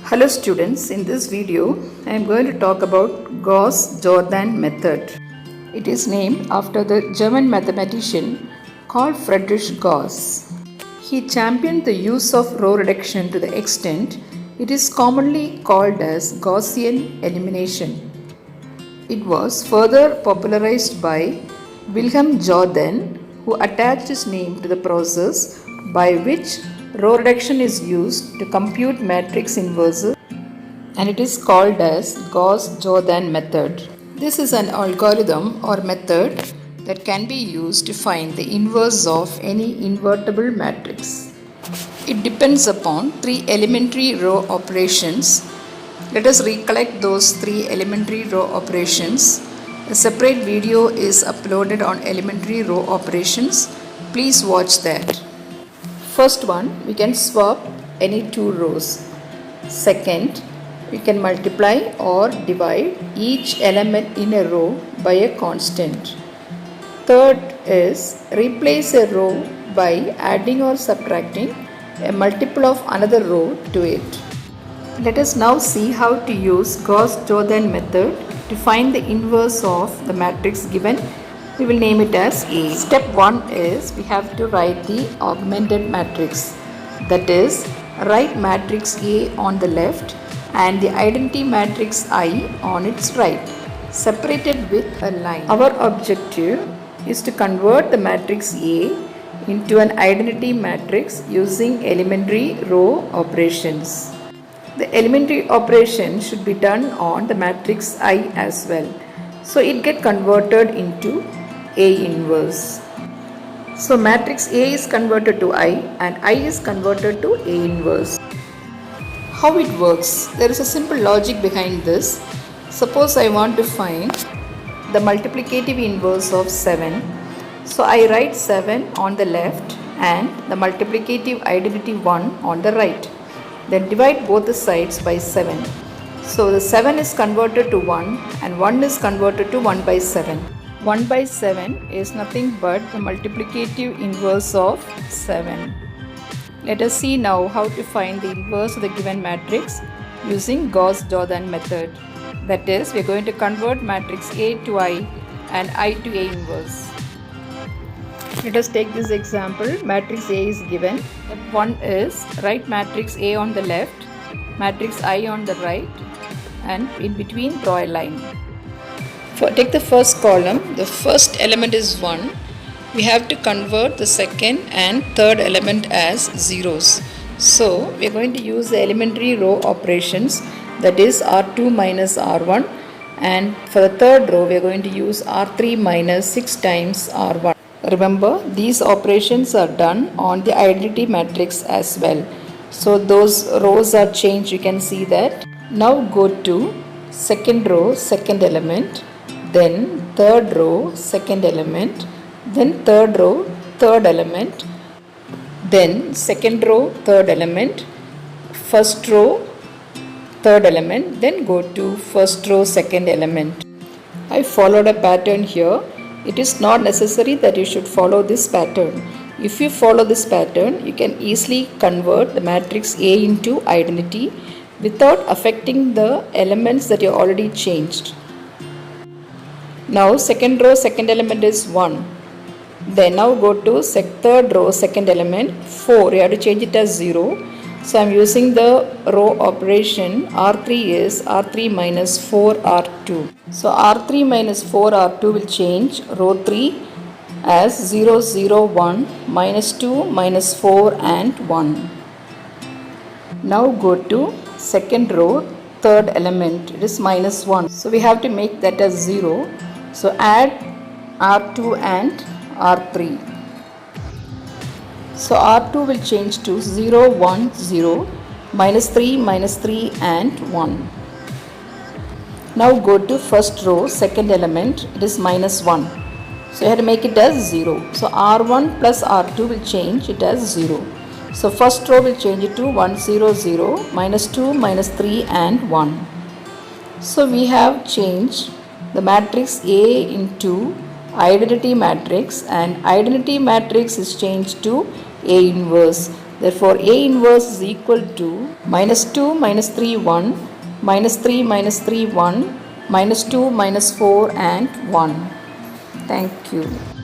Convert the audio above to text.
Hello students, in this video I am going to talk about Gauss-Jordan method. It is named after the German mathematician called Friedrich Gauss. He championed the use of row reduction to the extent it is commonly called as Gaussian elimination. It was further popularized by Wilhelm Jordan, who attached his name to the process by which row reduction is used to compute matrix inverses, and it is called as Gauss-Jordan method. This is an algorithm or method that can be used to find the inverse of any invertible matrix. It depends upon three elementary row operations. Let us recollect those three elementary row operations. A separate video is uploaded on elementary row operations. Please watch that. First one, we can swap any two rows. Second, we can multiply or divide each element in a row by a constant. Third is replace a row by adding or subtracting a multiple of another row to it. Let us now see how to use Gauss-Jordan method to find the inverse of the matrix given. We will name it as A. Step 1 is we have to write the augmented matrix. That is, write matrix A on the left and the identity matrix I on its right, separated with a line. Our objective is to convert the matrix A into an identity matrix using elementary row operations. The elementary operation should be done on the matrix I as well. So it gets converted into A inverse. So matrix A is converted to I and I is converted to A inverse. How it works? There is a simple logic behind this. Suppose I want to find the multiplicative inverse of 7. So I write 7 on the left and the multiplicative identity 1 on the right. Then divide both the sides by 7. So the 7 is converted to 1 and 1 is converted to 1 by 7. 1 by 7 is nothing but the multiplicative inverse of 7. Let us see now how to find the inverse of the given matrix using Gauss-Jordan method. That is, we are going to convert matrix A to I and I to A inverse. Let us take this example. Matrix A is given. Step 1 is write matrix A on the left, matrix I on the right, and in between draw a line. Take the first column. The first element is 1. We have to convert the second and third element as zeros. So we are going to use the elementary row operations, that is R2 minus R1, and for the third row we are going to use R3 minus 6 times R1. Remember, these operations are done on the identity matrix as well. So those rows are changed, you can see that. Now go to second row, second element, then third row, second element, then third row, third element, then second row, third element, first row, third element, then go to first row, second element. I followed a pattern here. It is not necessary that you should follow this pattern. If you follow this pattern, you can easily convert the matrix A into identity without affecting the elements that you already changed. Now second row, second element is 1. Then now go to third row, second element 4. You have to change it as 0. So I am using the row operation. R3 is R3 minus 4 R2. So R3 minus 4 R2 will change row 3 as 0, 0, 1, minus 2, minus 4 and 1. Now go to second row, third element. It is minus 1. So we have to make that as 0. So add R2 and R3. So R2 will change to 0, 1, 0, minus 3 and 1. Now go to first row, second element, it is minus 1. So you have to make it as 0. So R1 plus R2 will change it as 0. So first row will change it to 1, 0, 0, minus 2, minus 3 and 1. So we have changed the matrix A into identity matrix, and identity matrix is changed to A inverse. Therefore, A inverse is equal to minus 2 minus 3 1, minus 3 minus 3 1, minus 2 minus 4 and 1. Thank you.